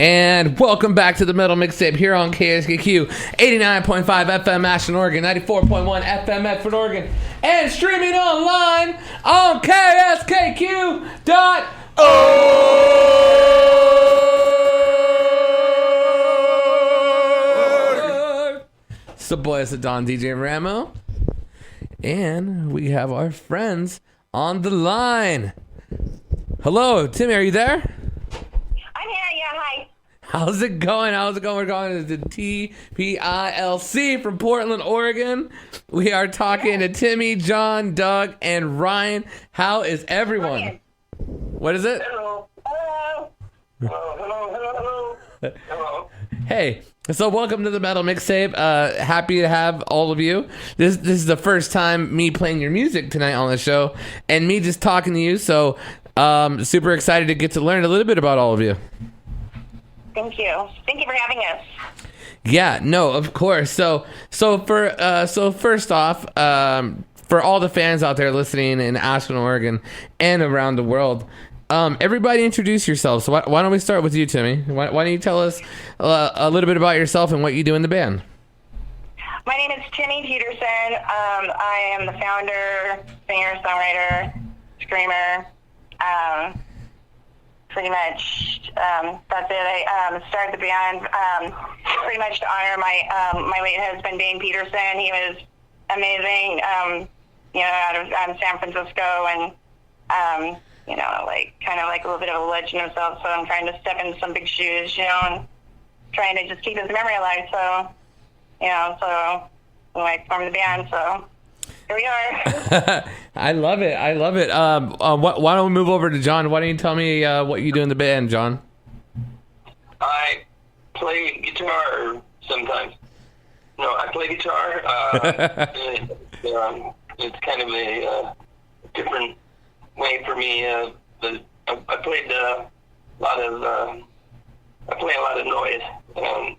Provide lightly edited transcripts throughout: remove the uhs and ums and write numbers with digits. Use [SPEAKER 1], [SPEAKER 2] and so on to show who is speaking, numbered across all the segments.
[SPEAKER 1] And welcome back to the Metal Mixtape here on KSKQ 89.5 FM Ashland, Oregon, 94.1 FM Medford, Oregon, and streaming online on KSKQ.org. So, boy, it's the Don DJ Ramo, and we have our friends on the line. Hello, Timmy, are you there?
[SPEAKER 2] I'm here, yeah, hi.
[SPEAKER 1] How's it going? We're going to the D.P.I.L.C. from Portland, Oregon. We are talking to Timmy, John, Doug, and Ryan. How is everyone?
[SPEAKER 2] Ryan.
[SPEAKER 1] What is it?
[SPEAKER 2] Hello. Hello. Hello. Hello.
[SPEAKER 1] Hey, so welcome to the Metal Mixtape. Happy to have all of you. This is the first time me playing your music tonight on the show, and me just talking to you. So super excited to get to learn a little bit about all of you.
[SPEAKER 2] Thank you. Thank you for having us.
[SPEAKER 1] Yeah, no, of course. So first off, for all the fans out there listening in Ashland, Oregon, and around the world, everybody introduce yourselves. So why don't we start with you, Timmy? Why don't you tell us a little bit about yourself and what you do in the band?
[SPEAKER 2] My name is Timmy Peterson. I am the founder, singer, songwriter, screamer. Pretty much, that's it. I started the band pretty much to honor my late husband, Dane Peterson. He was amazing, out of San Francisco, and kind of like a little bit of a legend himself. So I'm trying to step into some big shoes, and trying to just keep his memory alive. So, I formed the band. So here we are.
[SPEAKER 1] I love it. Why don't we move over to John? Why don't you tell me what you do in the band, John?
[SPEAKER 3] I play guitar sometimes. No, I play guitar. It's kind of a different way for me. But I played a lot of. I play a lot of noise,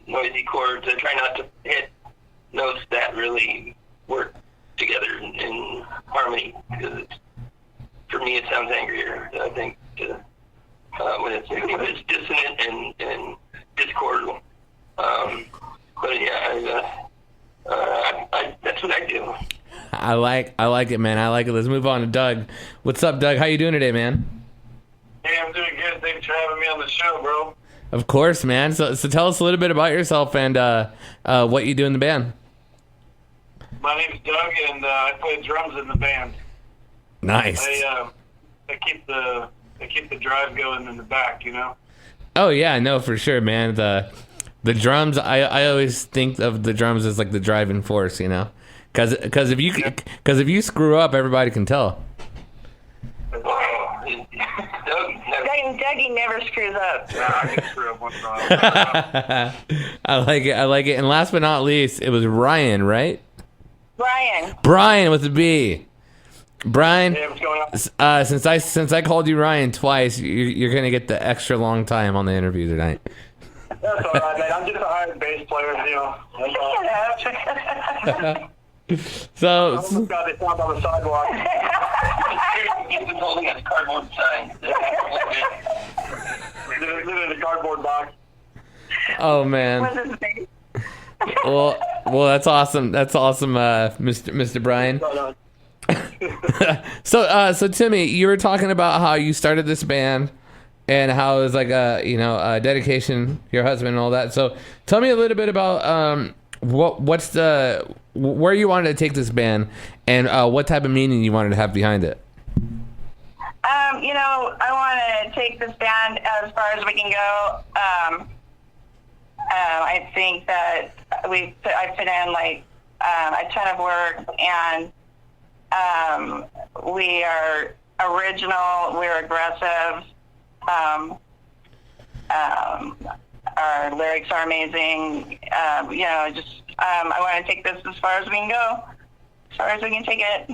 [SPEAKER 3] noisy chords. I try not to hit notes that really work together in harmony, because for me it sounds angrier, I think, when it's dissonant and discordant. But yeah, that's what I do.
[SPEAKER 1] I like it, man. I like it. Let's move on to Doug. What's up, Doug? How you doing today, man?
[SPEAKER 4] Hey, I'm doing good. Thanks for having me on the show, bro.
[SPEAKER 1] Of course, man. So tell us a little bit about yourself and what you do in the band.
[SPEAKER 4] My name's Doug, and I play drums in the band.
[SPEAKER 1] Nice.
[SPEAKER 4] I keep the drive going in the back,
[SPEAKER 1] Oh yeah, no, for sure, man. The drums. I always think of the drums as like the driving force, because if you screw up, everybody can tell.
[SPEAKER 2] Dougie never screws up.
[SPEAKER 4] Yeah, I can screw up once in a while.
[SPEAKER 1] I like it. And last but not least, it was Ryan, right? Brian with a B. Brian,
[SPEAKER 4] hey, what's going on?
[SPEAKER 1] since I called you Ryan twice, you're gonna get the extra long time on the interview tonight.
[SPEAKER 4] That's all right, man. I'm just a hired bass player,
[SPEAKER 1] So
[SPEAKER 4] God, they found on the sidewalk.
[SPEAKER 3] He's been holding a cardboard sign.
[SPEAKER 4] Living in a cardboard box.
[SPEAKER 1] Oh man.
[SPEAKER 2] What's his name?
[SPEAKER 1] Well, that's awesome. Mr. Brian. So Timmy, you were talking about how you started this band and how it was like a dedication to your husband and all that. So tell me a little bit about where you wanted to take this band and what type of meaning you wanted to have behind it.
[SPEAKER 2] I want to take this band as far as we can go. I think that I put in like a ton of work, and we are original, we're aggressive, our lyrics are amazing. I want to take this as far as we can go, as far as we can take it.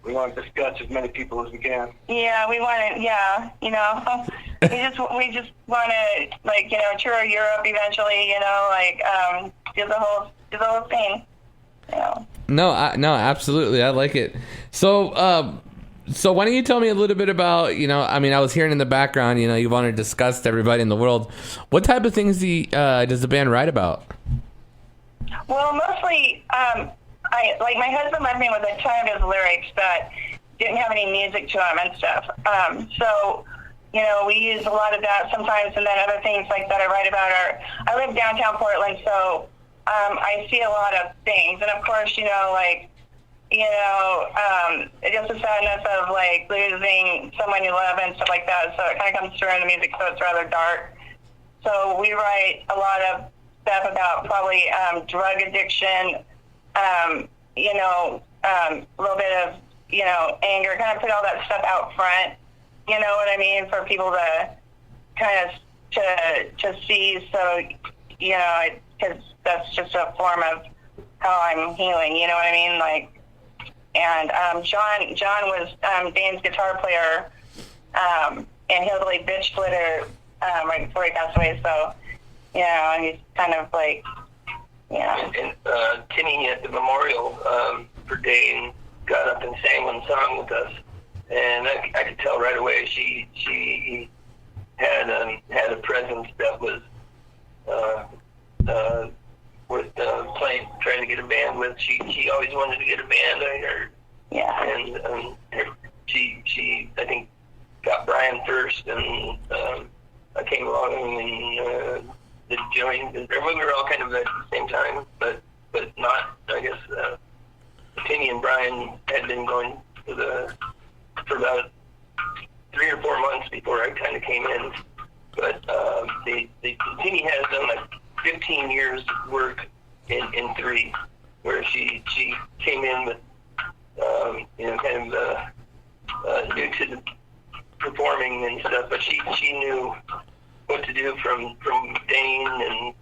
[SPEAKER 4] We want to discuss as many people as we can.
[SPEAKER 2] Yeah, we want to. Yeah, we just want to tour Europe eventually. Do the whole thing.
[SPEAKER 1] No, absolutely, I like it. So So why don't you tell me a little bit about, I mean, I was hearing in the background, you've already discussed everybody in the world. What type of things does the band write about?
[SPEAKER 2] Well, mostly, my husband left me with a ton of his lyrics that didn't have any music to them and stuff. So, we use a lot of that sometimes, and then other things like that I write about are, I live downtown Portland, so I see a lot of things. And of course, just the sadness of losing someone you love and stuff like that. So it kind of comes through in the music, so it's rather dark. So we write a lot of stuff about probably drug addiction, a little bit of, anger, kind of put all that stuff out front, you know what I mean, for people to kind of to see. So, because that's just a form of how I'm healing, you know what I mean? And John was Dane's guitar player, and Hillbilly Bitch Splitter right before he passed away. So, and he's kind of
[SPEAKER 3] And Timmy at the memorial for Dane got up and sang one song with us, and I could tell right away she had a presence that was worth trying to get a band with. She always wanted to get a band, I heard.
[SPEAKER 2] Yeah.
[SPEAKER 3] And she I think got Brian first, and I came along and joined. We were all kind of at the same time, but not. I guess Timmy and Brian had been going for about 3 or 4 months before I kind of came in. But Timmy has done 15 years work in 3, where she came in with kind of new to the performing and stuff, but she knew what to do from Dane, and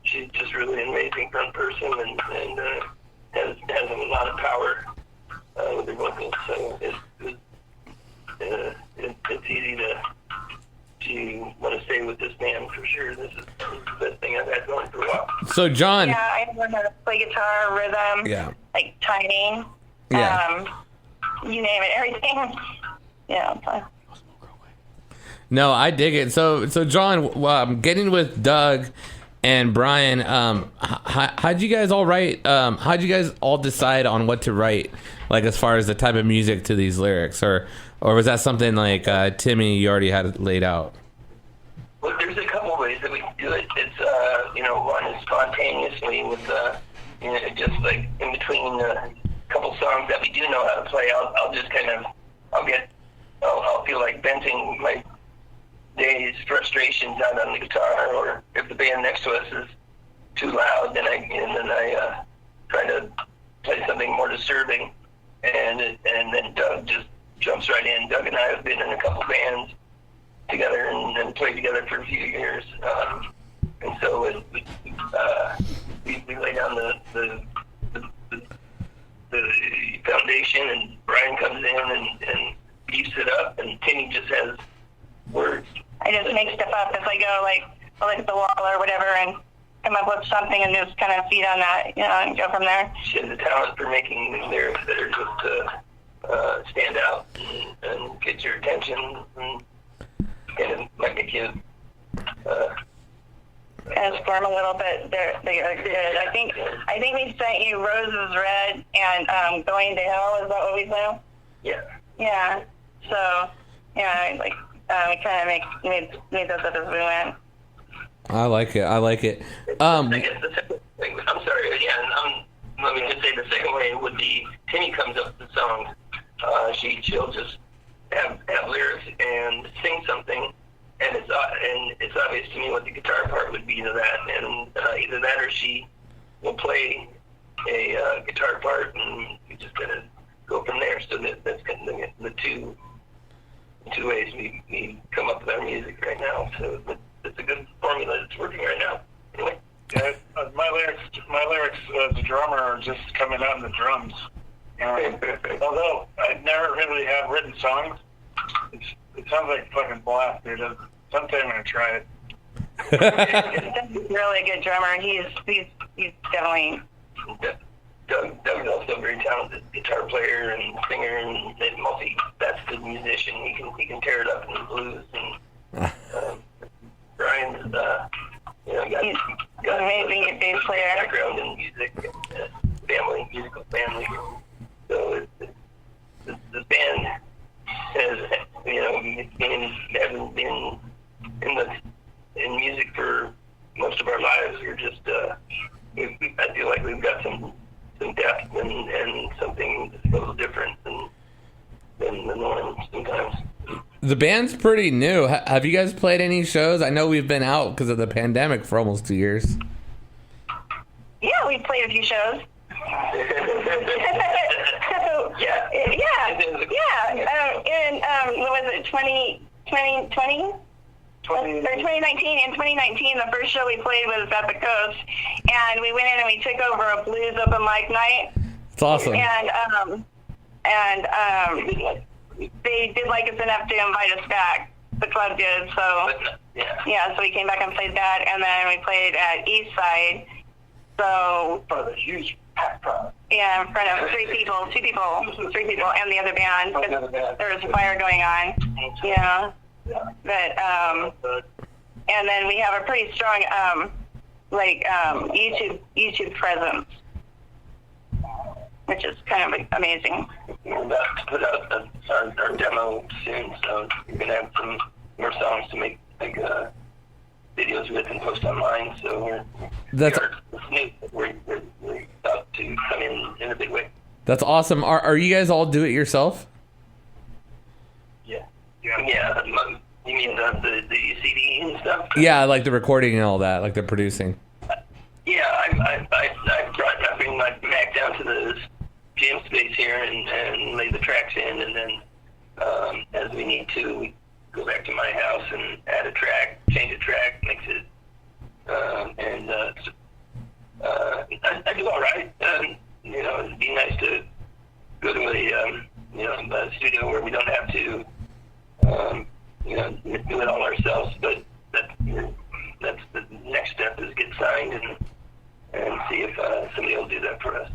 [SPEAKER 3] she's just really an amazing fun person, and has a lot of power with her vocals. So it's easy to want to stay with this band for sure. This is the best thing I've had going for a while.
[SPEAKER 1] So John,
[SPEAKER 2] yeah, I learned how to play guitar, rhythm, timing, you name it, everything. Yeah.
[SPEAKER 1] No, I dig it. So John, getting with Doug and Brian, how'd you guys all write? How'd you guys all decide on what to write, as far as the type of music to these lyrics, or was that something Timmy, you already had it laid out?
[SPEAKER 3] Well, there's a couple ways that we do it. It's one is spontaneously with just in between a couple songs that we do know how to play. I'll just kind of I'll feel like venting my day's frustrations out on the guitar, or if the band next to us is too loud, then I try to play something more disturbing, and then Doug just jumps right in. Doug and I have been in a couple bands together and played together for a few years, and so we lay down the foundation, and Brian comes in and beefs it up, and Timmy just has words. I just make stuff up as I go, look at the wall or whatever, and come up with something and just kind of feed on that, and go from there. She has the talent for making lyrics that are just stand out and get your attention, and kind of might make you transform a little bit. They're good. I think we sent you Roses Red and Going to Hell. Is that what we said? Yeah. Yeah. So, we kind of made those up as we went.
[SPEAKER 1] I like it.
[SPEAKER 3] I guess the second thing, I'm sorry, let me just say the second way would be Timmy comes up with the songs. She'll just have lyrics and sing something, and it's obvious to me what the guitar part would be to that, and either that or she will play a guitar part, and we just kind of go from there. So that's kind of the two ways we come up with our music right now. So it's a good formula that's working right now. Anyway.
[SPEAKER 4] Yeah, my lyrics as a drummer are just coming out in the drums. Although I never really have written songs, it sounds like fucking blast, dude. Sometime I'm gonna try it.
[SPEAKER 2] He's a really good drummer. He's definitely
[SPEAKER 3] Doug's also a very talented guitar player and singer and multifaceted musician. He can tear it up in the blues. And Brian's got
[SPEAKER 2] amazing bass player.
[SPEAKER 3] Background in music and musical family. So the band has hasn't been in music for most of our lives. We're just I feel like we've got some depth and something that's a little different than the norm sometimes.
[SPEAKER 1] The band's pretty new. Have you guys played any shows? I know we've been out because of the pandemic for almost 2 years.
[SPEAKER 2] Yeah, we played a few shows. What was it, 2020? Or 2019. In 2019, the first show we played was at the Coast, and we went in and we took over a blues open mic night.
[SPEAKER 1] It's awesome.
[SPEAKER 2] And they did like us enough to invite us back. The club did, so so we came back and played that, and then we played at East Side. So
[SPEAKER 4] For the huge pack crowd.
[SPEAKER 2] yeah, in front of three people, and the other band. There was a fire going on. Yeah. But and then we have a pretty strong YouTube presence, which is kind of amazing.
[SPEAKER 3] We're about to put out our demo soon, so we're gonna have some more songs to make videos with and post online. So we're about to come in a big way.
[SPEAKER 1] That's awesome. Are you guys all do it yourself?
[SPEAKER 3] Yeah. You mean the CD and stuff?
[SPEAKER 1] Yeah, like the recording and all that, like the producing.
[SPEAKER 3] Yeah, I bring my Mac down to the jam space here and lay the tracks in, and then as we need to, we go back to my house and add a track, change a track, mix it, and I do all right. It'd be nice to go to a studio where we don't have to do it all ourselves, but that's the next step is get signed and see if somebody will do that for us.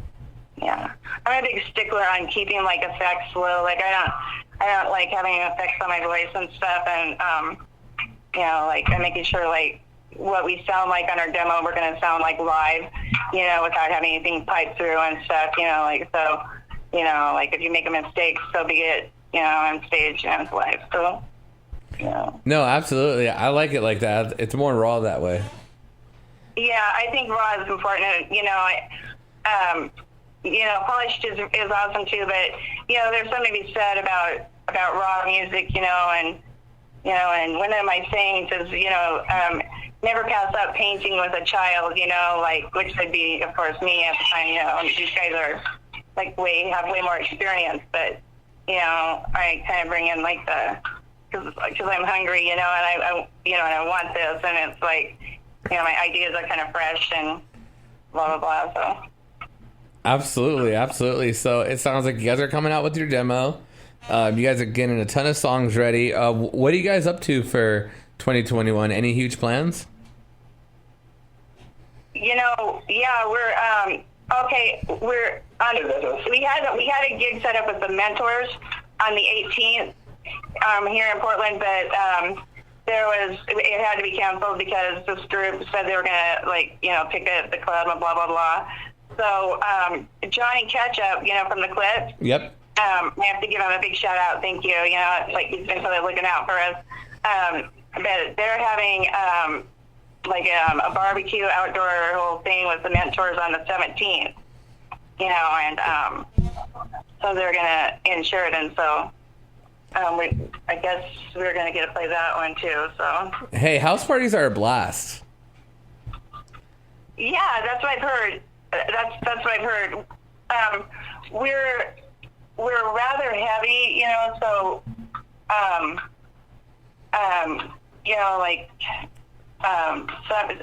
[SPEAKER 2] Yeah, I'm a big stickler on keeping like effects low. Like I don't like having effects on my voice and stuff, and I'm making sure like what we sound like on our demo, we're gonna sound like live, without having anything piped through and stuff. If you make a mistake, so be it. On stage and it's live. So.
[SPEAKER 1] No, absolutely. I like it like that. It's more raw that way.
[SPEAKER 2] Yeah, I think raw is important. Polished is awesome too, but there's something to be said about raw music, and one of my sayings is, never pass up painting with a child, which would be, of course, me at the time. These guys are have way more experience, but I kind of bring in because I'm hungry, and I want this, and it's like, my ideas are kind of fresh and blah, blah, blah, so.
[SPEAKER 1] Absolutely. So it sounds like you guys are coming out with your demo. You guys are getting a ton of songs ready. What are you guys up to for 2021? Any huge plans?
[SPEAKER 2] We're, we're on, we had a gig set up with the Mentors on the 18th. Here in Portland, but it had to be canceled because this group said they were gonna pick at the club and blah blah blah. So Johnny Ketchup, from the Clips. Yep. I have to give him a big shout out. Thank you. He's been really looking out for us. But they're having a barbecue outdoor whole thing with the Mentors on the 17th. And so they're gonna insure it, and so. I guess we're going to get to play that one too. So. Hey, house parties are a blast. Yeah, that's what I've heard. That's what I've heard. We're rather heavy, so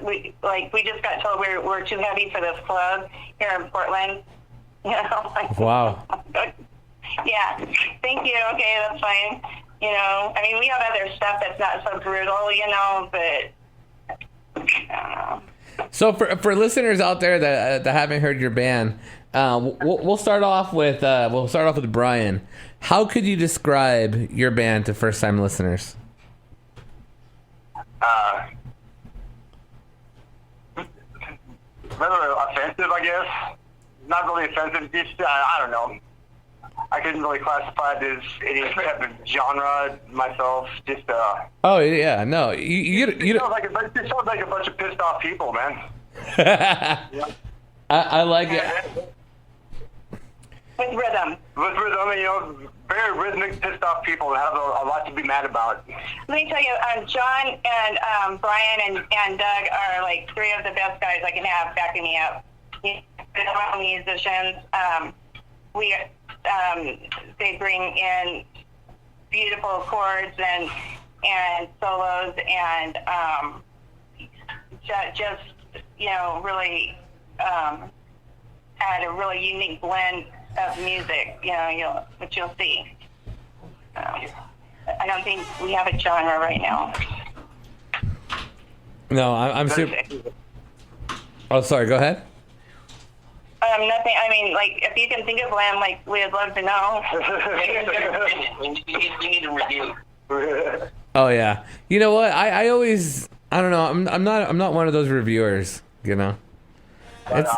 [SPEAKER 2] we just got told we're too heavy for this club here in Portland. Wow. Yeah, thank you. Okay, that's fine. We have other stuff that's not so brutal, but I don't know. So for listeners out there that haven't heard your band,
[SPEAKER 1] We'll start off with Brian. How could you describe your band to first time listeners?
[SPEAKER 4] Rather offensive, I guess. Not really offensive. Just I don't know. I couldn't really classify it as any type of genre myself. Just
[SPEAKER 1] Oh yeah, no, you
[SPEAKER 4] it sounds like a bunch of pissed off people, man.
[SPEAKER 1] I like it.
[SPEAKER 2] With rhythm.
[SPEAKER 4] With rhythm, very rhythmic, pissed off people that have a lot to be mad about.
[SPEAKER 2] Let me tell you, John and Brian and Doug are like three of the best guys I can have backing me up. They're musicians. They bring in beautiful chords and solos and just really had a really unique blend of music. Which you'll see. I don't think we have a genre right now.
[SPEAKER 1] No, I'm super. Oh, sorry. Go ahead.
[SPEAKER 2] Nothing. I mean, like, if you can think of one, like, we'd love to know.
[SPEAKER 3] We need a review.
[SPEAKER 1] Oh yeah. You know what? I always, I don't know. I'm not one of those reviewers. It's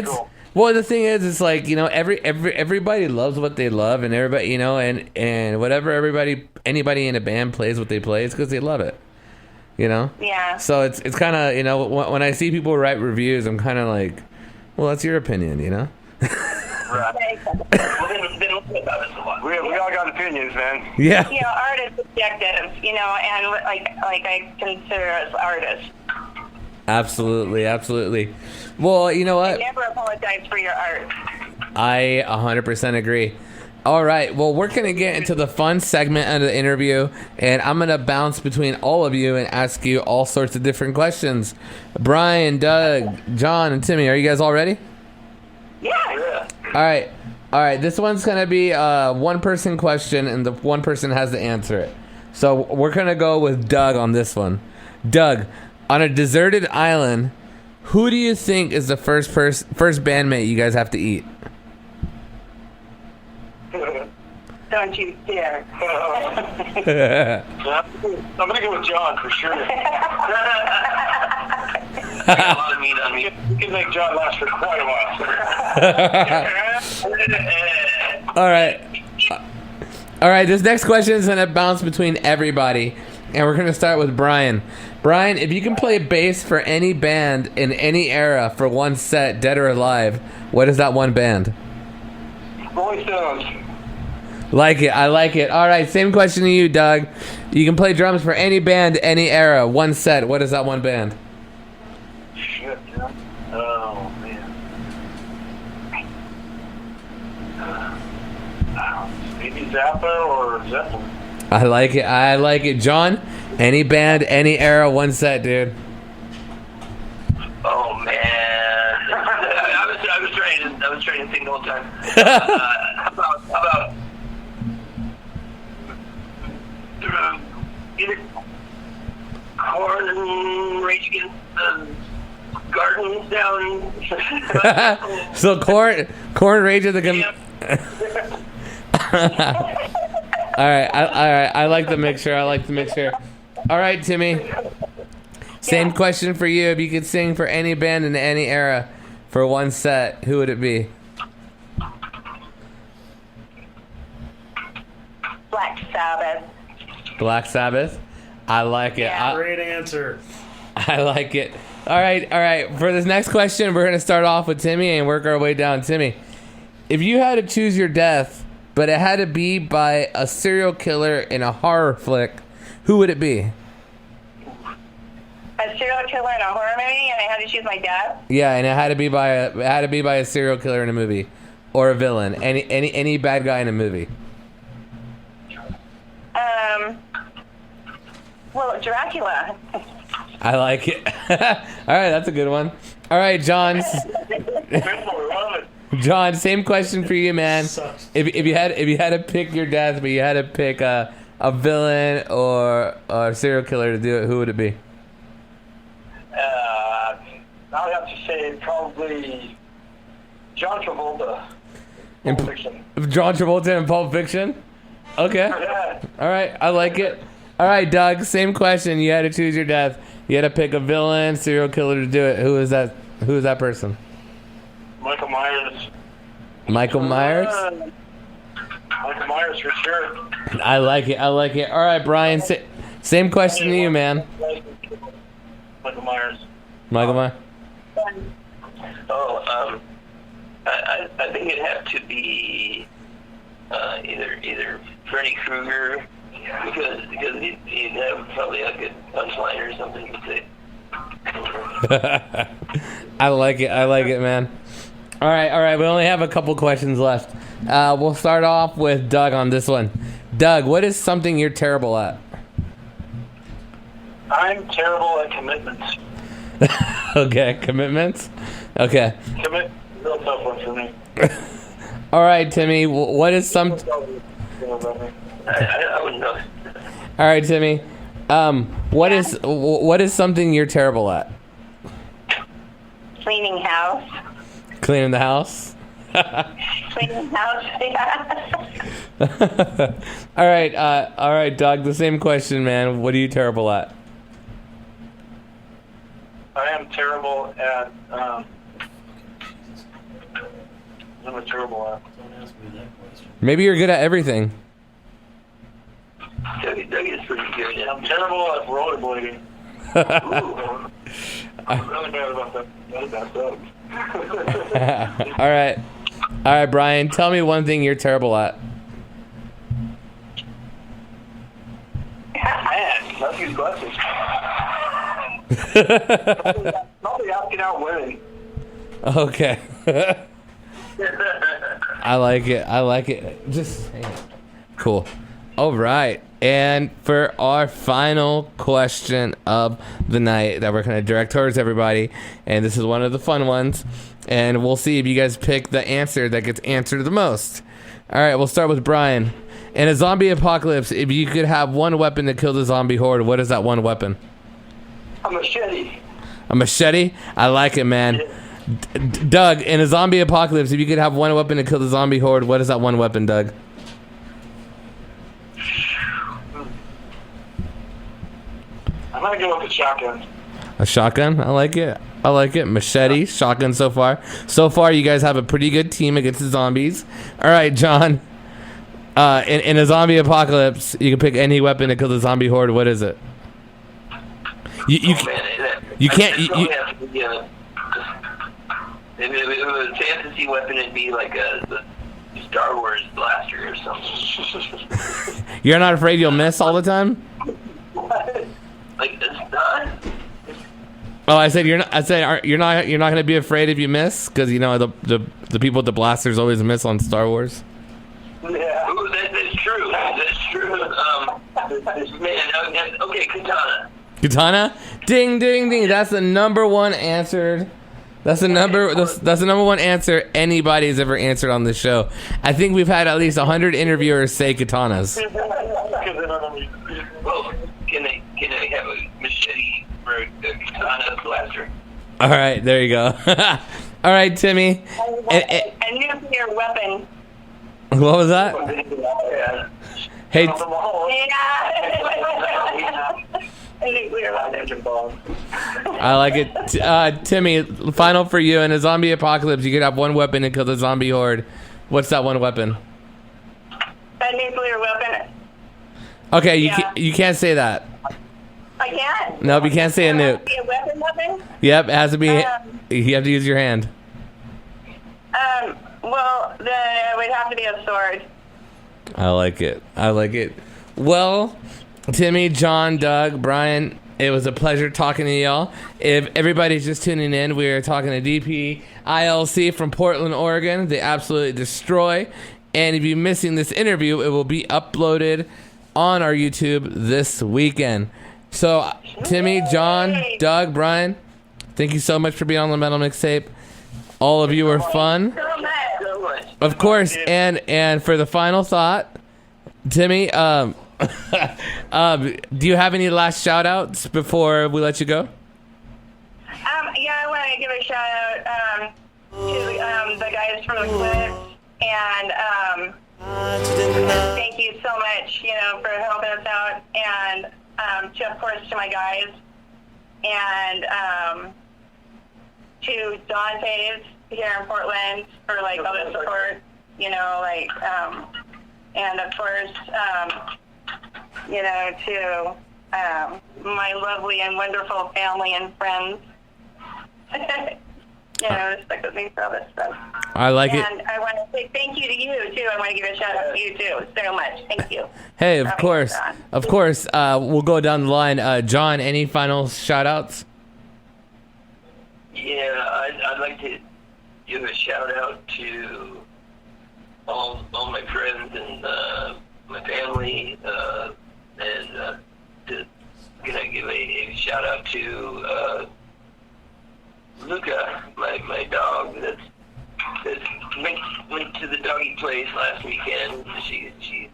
[SPEAKER 4] cool.
[SPEAKER 1] Well, the thing is, it's like, everybody loves what they love, and everybody, and whatever anybody in a band plays what they play, it's because they love it.
[SPEAKER 2] Yeah.
[SPEAKER 1] So it's kind of, when I see people write reviews, I'm kind of like, well, that's your opinion,
[SPEAKER 3] Right.
[SPEAKER 4] We all got opinions, man.
[SPEAKER 1] Yeah.
[SPEAKER 2] Art is subjective, and like I consider us artists.
[SPEAKER 1] Absolutely. Well, you know what?
[SPEAKER 2] Never apologize for your art.
[SPEAKER 1] I 100% agree. All right. Well, we're going to get into the fun segment of the interview, and I'm going to bounce between all of you and ask you all sorts of different questions. Brian, Doug, John, and Timmy, are you guys all ready?
[SPEAKER 2] Yeah.
[SPEAKER 1] All right. This one's going to be a one-person question, and the one person has to answer it. So we're going to go with Doug on this one. Doug, on a deserted island, who do you think is the first bandmate you guys have to eat?
[SPEAKER 2] Don't you dare.
[SPEAKER 4] I'm going to go with John for sure.
[SPEAKER 3] A lot of meat on me.
[SPEAKER 4] We can make John last for quite a while.
[SPEAKER 1] All right. This next question is going to bounce between everybody, and we're going to start with Brian. Brian, if you can play bass for any band in any era for one set, dead or alive, what is that one band?
[SPEAKER 4] Rolling Stones.
[SPEAKER 1] I like it. All right, same question to you, Doug. You can play drums for any band, any era, one set. What is that one band?
[SPEAKER 4] Shit, yeah. Oh, man. Maybe Zappa or Zeppelin.
[SPEAKER 1] I like it. John, any band, any era, one set, dude.
[SPEAKER 3] Oh man, I was trying to think the whole time. How about either Korn and Rage Against the Gardens down.
[SPEAKER 1] So Korn, Rage of the All right. I like the mixture. All right, Timmy. Same question for you. If you could sing for any band in any era for one set, who would it be?
[SPEAKER 2] Black Sabbath.
[SPEAKER 1] Black Sabbath? I like it.
[SPEAKER 2] Yeah.
[SPEAKER 5] Great answer.
[SPEAKER 1] I like it. All right. For this next question, we're going to start off with Timmy and work our way down. Timmy, if you had to choose your death, but it had to be by a serial killer in a horror flick, who would it be?
[SPEAKER 2] A serial killer in a horror movie, and I had to choose my death.
[SPEAKER 1] Yeah, and it had to be by a serial killer in a movie, or a villain, any bad guy in a movie.
[SPEAKER 2] Well, Dracula.
[SPEAKER 1] I like it. All right, that's a good one. All right, John. John, same question for you, man. If you had to pick your death, but you had to pick a villain or a serial killer to do it, who would it be?
[SPEAKER 4] I would have to say probably
[SPEAKER 3] John Travolta.
[SPEAKER 1] In
[SPEAKER 3] Pulp Fiction.
[SPEAKER 1] John Travolta in Pulp Fiction? Okay.
[SPEAKER 3] Yeah.
[SPEAKER 1] All right. I like it. All right, Doug. Same question. You had to choose your death. You had to pick a villain, serial killer to do it. Who is that? Who is that person?
[SPEAKER 4] Michael Myers.
[SPEAKER 1] Michael Myers?
[SPEAKER 4] Michael Myers for sure.
[SPEAKER 1] I like it. I like it. All right, Brian. Same question to you, man.
[SPEAKER 4] Michael Myers.
[SPEAKER 1] Michael Myers.
[SPEAKER 3] Oh, I think it'd have to be either Freddy Krueger, because he'd have probably a good punchline or something to say.
[SPEAKER 1] I like it. I like it, man. All right. We only have a couple questions left. We'll start off with Doug on this one. Doug, what is something you're terrible at?
[SPEAKER 4] I'm terrible at commitments.
[SPEAKER 1] Okay, commitments? Okay.
[SPEAKER 4] Real tough one for me.
[SPEAKER 1] All right, Timmy, what is some...
[SPEAKER 3] I wouldn't know.
[SPEAKER 1] All right, Timmy. What is something you're terrible at?
[SPEAKER 2] Cleaning house.
[SPEAKER 1] Cleaning the house?
[SPEAKER 2] Cleaning house, yeah.
[SPEAKER 1] All right, Doug, the same question, man. What are you terrible at?
[SPEAKER 4] I am terrible at. I'm terrible at.
[SPEAKER 1] Maybe you're good at everything.
[SPEAKER 3] Doug is pretty good. Yeah.
[SPEAKER 4] I'm terrible at rollerblading.
[SPEAKER 3] Ooh.
[SPEAKER 4] I'm really bad about that. That's Doug.
[SPEAKER 1] All right, Brian. Tell me one thing you're terrible at.
[SPEAKER 3] Man, that's good questions. Probably asking out women.
[SPEAKER 1] Okay. I like it. Just cool. All right. And for our final question of the night that we're going to direct towards everybody, and this is one of the fun ones, and we'll see if you guys pick the answer that gets answered the most. All right, we'll start with Brian. In a zombie apocalypse, if you could have one weapon to kill the zombie horde, what is that one weapon?
[SPEAKER 3] A machete.
[SPEAKER 1] A machete? I like it, man. Doug, in a zombie apocalypse, if you could have one weapon to kill the zombie horde, what is that one weapon, Doug?
[SPEAKER 4] I'm gonna go with the shotgun.
[SPEAKER 1] A shotgun? I like it. Machete, shotgun so far. So far, you guys have a pretty good team against the zombies. All right, John. In a zombie apocalypse, you can pick any weapon to kill the zombie horde. What is it? You can't.
[SPEAKER 3] If it was a fantasy weapon, it'd be like the Star Wars blaster or something.
[SPEAKER 1] You're not afraid you'll miss all the time?
[SPEAKER 3] What? Like it's not.
[SPEAKER 1] Oh, I said you're not. I said you're not going to be afraid if you miss, because you know the people with the blasters always miss on Star Wars.
[SPEAKER 3] Yeah. Ooh, that's true. That's true. Man, okay, katana.
[SPEAKER 1] Katana? Ding, ding, ding. That's the number one answered. That's the number one answer anybody's ever answered on this show. I think we've had at least 100 interviewers say katanas.
[SPEAKER 3] Well, can they have a machete for a katana blaster?
[SPEAKER 1] All right, there you go. All right, Timmy.
[SPEAKER 2] A nuclear weapon.
[SPEAKER 1] What was that?
[SPEAKER 3] Yeah.
[SPEAKER 1] Hey,
[SPEAKER 2] Yeah. A nuclear weapon.
[SPEAKER 1] I like it. Timmy, final for you. In a zombie apocalypse, you could have one weapon to kill the zombie horde. What's that one weapon?
[SPEAKER 2] A nuclear weapon.
[SPEAKER 1] Okay, you can't say that.
[SPEAKER 2] I can't.
[SPEAKER 1] Nope, you can't say a nuke.
[SPEAKER 2] Be a weapon?
[SPEAKER 1] Yep, it has to be. You have to use your hand.
[SPEAKER 2] Well, then it would have to be a sword.
[SPEAKER 1] I like it. Well, Timmy, John, Doug, Brian, it was a pleasure talking to y'all. If everybody's just tuning in, we are talking to D.P.I.L.C from Portland, Oregon. They absolutely destroy. And if you're missing this interview, it will be uploaded on our YouTube this weekend. So, Timmy, John, Doug, Brian, thank you so much for being on the Metal Mixtape. All of you were fun. Of course, and for the final thought, Timmy, do you have any last shout outs before we let you go?
[SPEAKER 2] Yeah, I want to give a shout out the guys from the clips, and thank you so much, for helping us out, and of course to my guys, and to Dante's here in Portland for all the support, and of course, to my lovely and wonderful family and friends. Stuck with me for all this stuff.
[SPEAKER 1] I like it.
[SPEAKER 2] And I want to say thank you to you, too. I want to give a shout out to you, too, so much. Thank you.
[SPEAKER 1] Hey, of course. Of course. We'll go down the line. John, any final shout outs?
[SPEAKER 3] Yeah, I'd like to give a shout out to all my friends and my family, and to give a shout out to Luca, my dog that went to the doggy place last weekend. She's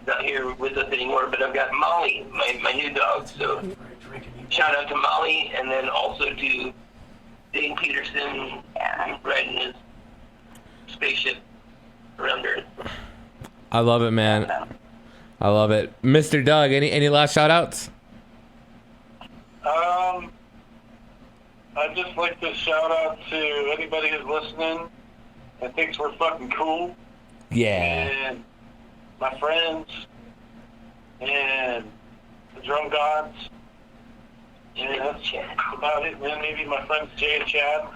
[SPEAKER 3] not here with us anymore, but I've got Molly, my new dog. So shout out to Molly, and then also to Dane Peterson riding his spaceship around Earth.
[SPEAKER 1] I love it, man. I love it. Mr. Doug, any last shout outs?
[SPEAKER 4] I'd just like to shout out to anybody who's listening and thinks we're fucking cool.
[SPEAKER 1] Yeah.
[SPEAKER 4] And my friends and the drum gods. And that's about it. And then maybe my friends Jay and Chad.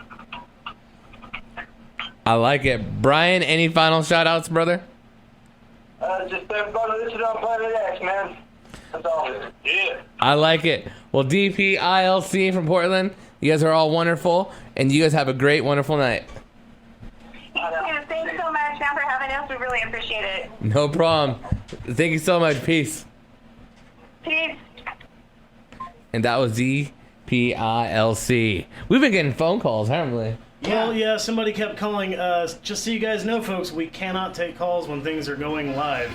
[SPEAKER 1] I like it. Brian, any final shout outs, brother?
[SPEAKER 3] Just everybody listen on Planet X, man. That's all.
[SPEAKER 4] Yeah.
[SPEAKER 1] I like it. Well, D.P.I.L.C. from Portland, you guys are all wonderful, and you guys have a great, wonderful night.
[SPEAKER 2] Yeah, thanks so much, Matt, for having us. We really appreciate it.
[SPEAKER 1] No problem. Thank you so much. Peace.
[SPEAKER 2] Peace.
[SPEAKER 1] And that was D.P.I.L.C. We've been getting phone calls, haven't we?
[SPEAKER 5] Well, yeah, somebody kept calling. Just so you guys know, folks, we cannot take calls when things are going live.